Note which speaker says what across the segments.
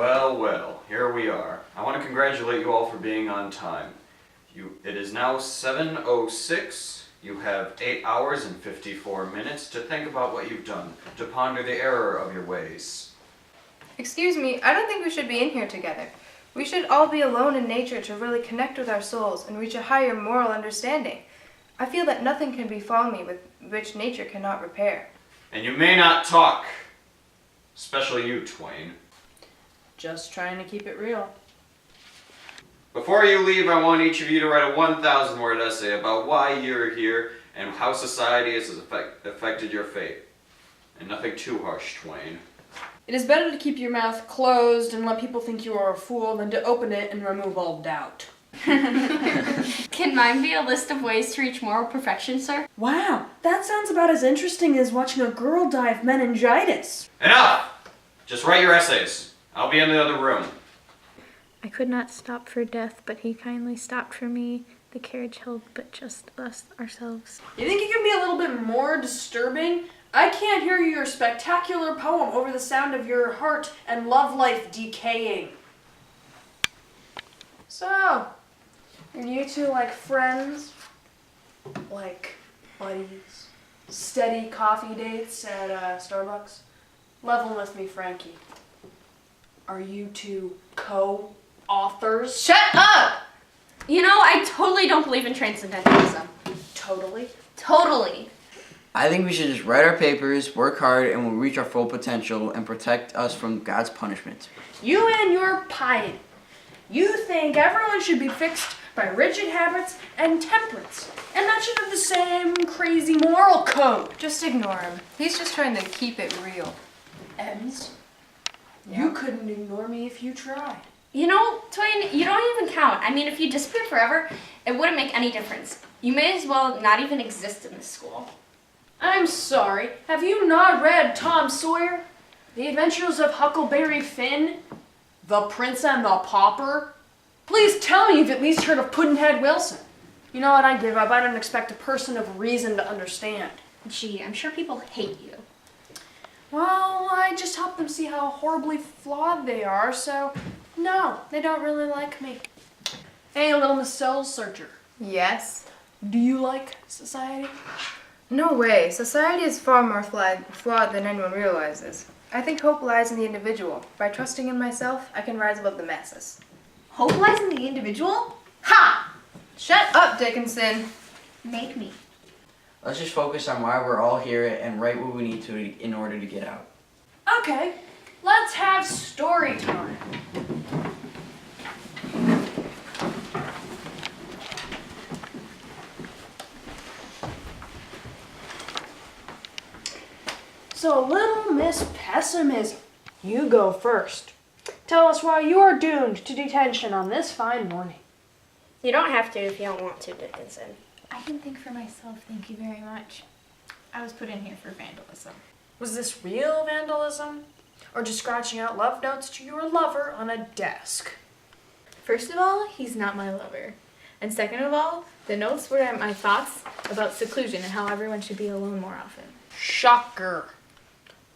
Speaker 1: Well, well, here we are. I want to congratulate you all for being on time. It is now 7:06. You have 8 hours and 54 minutes to think about what you've done, to ponder the error of your ways.
Speaker 2: Excuse me, I don't think we should be in here together. We should all be alone in nature to really connect with our souls and reach a higher moral understanding. I feel that nothing can befall me with which nature cannot repair.
Speaker 1: And you may not talk. Especially you, Twain.
Speaker 3: Just trying to keep it real.
Speaker 1: Before you leave, I want each of you to write a 1,000-word essay about why you're here and how society has affected your fate. And nothing too harsh, Twain.
Speaker 3: It is better to keep your mouth closed and let people think you are a fool than to open it and remove all doubt.
Speaker 4: Can mine be a list of ways to reach moral perfection, sir?
Speaker 3: Wow, that sounds about as interesting as watching a girl die of meningitis.
Speaker 1: Enough! Just write your essays. I'll be in the other room.
Speaker 5: I could not stop for death, but he kindly stopped for me. The carriage held but just us ourselves.
Speaker 3: You think it can be a little bit more disturbing? I can't hear your spectacular poem over the sound of your heart and love life decaying. So, are you two like friends? Like buddies? Steady coffee dates at Starbucks? Level with me, Frankie. Are you two co-authors?
Speaker 4: Shut up! You know, I totally don't believe in transcendentalism.
Speaker 3: Totally.
Speaker 4: Totally.
Speaker 6: I think we should just write our papers, work hard, and we'll reach our full potential and protect us from God's punishment.
Speaker 3: You and your piety. You think everyone should be fixed by rigid habits and temperance, and that should have the same crazy moral code.
Speaker 2: Just ignore him. He's just trying to keep it real.
Speaker 3: Ems, you couldn't ignore me if you tried.
Speaker 4: You know, Twain, you don't even count. I mean, if you disappeared forever, it wouldn't make any difference. You may as well not even exist in this school.
Speaker 3: I'm sorry, have you not read Tom Sawyer? The Adventures of Huckleberry Finn? The Prince and the Pauper? Please tell me you've at least heard of Pudd'nhead Wilson. You know what, I give up. I don't expect a person of reason to understand.
Speaker 4: Gee, I'm sure people hate you.
Speaker 3: Well, I just help them see how horribly flawed they are, so no, they don't really like me. Hey, little Miss Soul Searcher,
Speaker 2: Yes?
Speaker 3: do you like society?
Speaker 2: No way. Society is far more flawed than anyone realizes. I think hope lies in the individual. By trusting in myself, I can rise above the masses.
Speaker 4: Hope lies in the individual?
Speaker 2: Ha! Shut up, Dickinson.
Speaker 4: Make me.
Speaker 6: Let's just focus on why we're all here and write what we need to in order to get out.
Speaker 3: Okay, let's have story time. So, little Miss Pessimism, you go first. Tell us why you're doomed to detention on this fine morning.
Speaker 4: You don't have to if you don't want to, Dickinson.
Speaker 5: I can think for myself, thank you very much. I was put in here for vandalism.
Speaker 3: Was this real vandalism? Or just scratching out love notes to your lover on a desk?
Speaker 5: First of all, he's not my lover. And second of all, the notes were my thoughts about seclusion and how everyone should be alone more often.
Speaker 3: Shocker.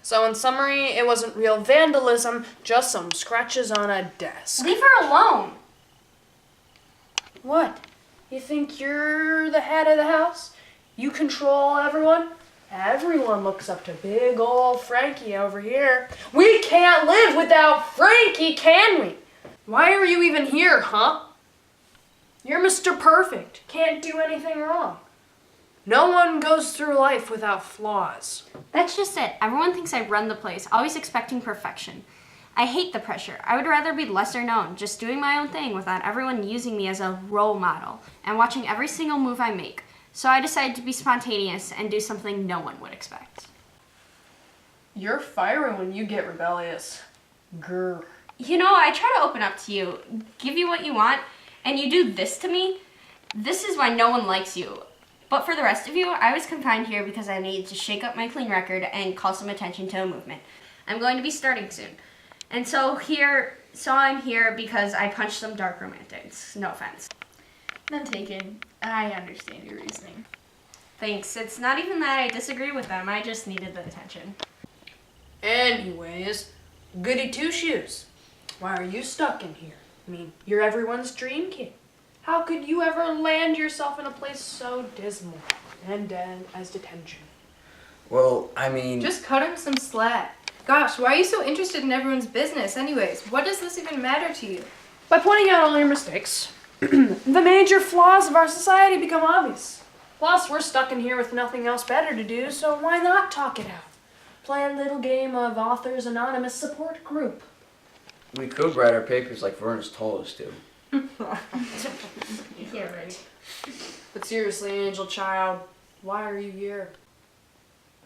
Speaker 3: So in summary, it wasn't real vandalism, just some scratches on a desk.
Speaker 4: Leave her alone.
Speaker 3: What? You think you're the head of the house? You control everyone? Everyone looks up to big ol' Frankie over here. We can't live without Frankie, can we? Why are you even here, huh? You're Mr. Perfect. Can't do anything wrong. No one goes through life without flaws.
Speaker 4: That's just it. Everyone thinks I run the place, always expecting perfection. I hate the pressure. I would rather be lesser known, just doing my own thing without everyone using me as a role model and watching every single move I make. So I decided to be spontaneous and do something no one would expect.
Speaker 3: You're fiery when you get rebellious. Grr.
Speaker 4: You know, I try to open up to you, give you what you want, and you do this to me. This is why no one likes you. But for the rest of you, I was confined here because I needed to shake up my clean record and call some attention to a movement. I'm going to be starting soon. And so I'm here because I punched some dark romantics. No offense.
Speaker 5: None taken. I understand your reasoning.
Speaker 4: Thanks. It's not even that I disagree with them. I just needed the attention.
Speaker 3: Anyways, goody two shoes. Why are you stuck in here? I mean, you're everyone's dream kid. How could you ever land yourself in a place so dismal and dead as detention?
Speaker 6: Well, I mean,
Speaker 2: Just cut him some slack. Gosh, why are you so interested in everyone's business anyways? What does this even matter to you?
Speaker 3: By pointing out all your mistakes, the major flaws of our society become obvious. Plus, we're stuck in here with nothing else better to do, so why not talk it out? Play a little game of Authors Anonymous support group.
Speaker 6: we could write our papers like Vernon's told us to.
Speaker 4: Yeah, right.
Speaker 3: But seriously, Angel Child, why are you here?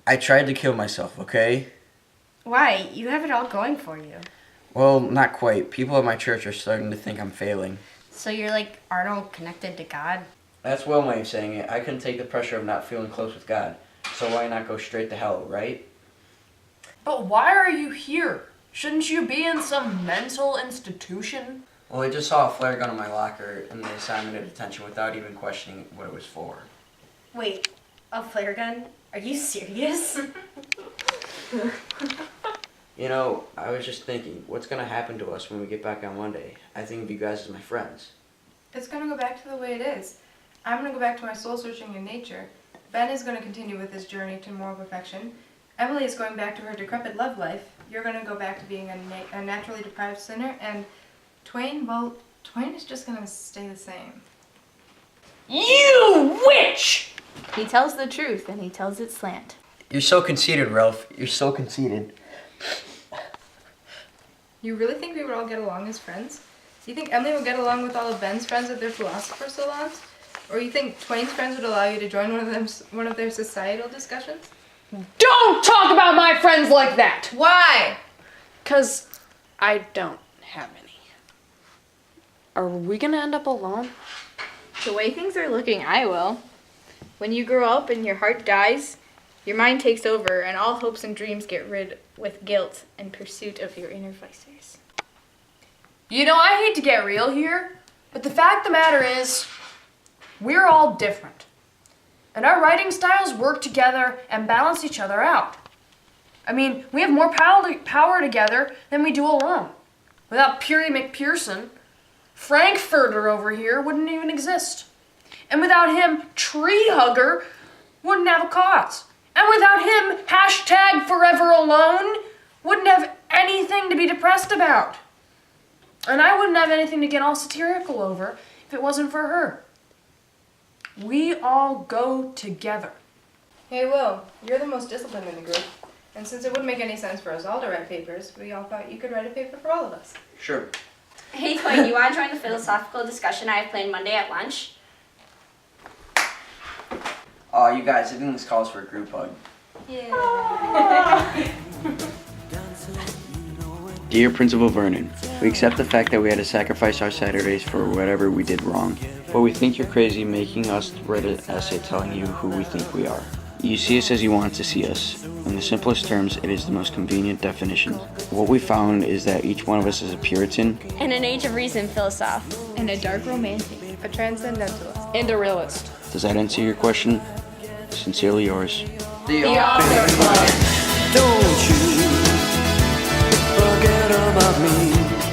Speaker 6: I tried to kill myself, okay?
Speaker 4: Why? You have it all going for you.
Speaker 6: Well, not quite. People at my church are starting to think I'm failing.
Speaker 4: So you're like Arnold connected to God?
Speaker 6: That's one way of saying it. I couldn't take the pressure of not feeling close with God. So why not go straight to hell, right?
Speaker 3: But why are you here? Shouldn't you be in some mental institution?
Speaker 6: Well, I just saw a flare gun in my locker and they assigned me to detention without even questioning what it was for.
Speaker 4: Wait, a flare gun? Are you serious?
Speaker 6: You know, I was just thinking, what's gonna happen to us when we get back on Monday? I think of you guys as my friends.
Speaker 2: It's gonna go back to the way it is. I'm gonna go back to my soul searching in nature. Ben is gonna continue with his journey to moral perfection. Emily is going back to her decrepit love life. You're gonna go back to being a naturally deprived sinner. And Twain, well, Twain is just gonna stay the same.
Speaker 3: You witch!
Speaker 5: He tells the truth and he tells it slant.
Speaker 6: You're so conceited, Ralph. You're so conceited.
Speaker 2: You really think we would all get along as friends? Do you think Emily will get along with all of Ben's friends at their philosopher salons? Or you think Twain's friends would allow you to join one of their societal discussions?
Speaker 3: Don't talk about my friends like that!
Speaker 2: Why?
Speaker 3: 'Cause I don't have any. Are we gonna end up alone?
Speaker 5: The way things are looking, I will. When you grow up and your heart dies, your mind takes over and all hopes and dreams get rid with guilt in pursuit of your inner vices.
Speaker 3: You know, I hate to get real here, but the fact of the matter is, we're all different. And our writing styles work together and balance each other out. I mean, we have more power together than we do alone. Without Peary McPherson, Frankfurter over here wouldn't even exist. And without him, Tree Hugger wouldn't have a cause. And without him, hashtag Forever Alone wouldn't have anything to be depressed about. And I wouldn't have anything to get all satirical over if it wasn't for her. We all go together.
Speaker 2: Hey Will, you're the most disciplined in the group. And since it wouldn't make any sense for us all to write papers, we all thought you could write a paper for all of us.
Speaker 6: Sure.
Speaker 4: Hey Twain, you want to join the philosophical discussion I have planned Monday at lunch?
Speaker 6: Oh, you guys, I think this calls for a group hug. Dear Principal Vernon, we accept the fact that we had to sacrifice our Saturdays for whatever we did wrong, but we think you're crazy making us write an essay telling you who we think we are. You see us as you want to see us. In the simplest terms, it is the most convenient definition. What we found is that each one of us is a Puritan,
Speaker 4: In an age of reason, philosoph.
Speaker 5: And a dark romantic.
Speaker 2: A transcendentalist.
Speaker 3: And a realist.
Speaker 6: Does that answer your question? Sincerely yours.
Speaker 3: The Author Club.
Speaker 7: Don't you forget about me.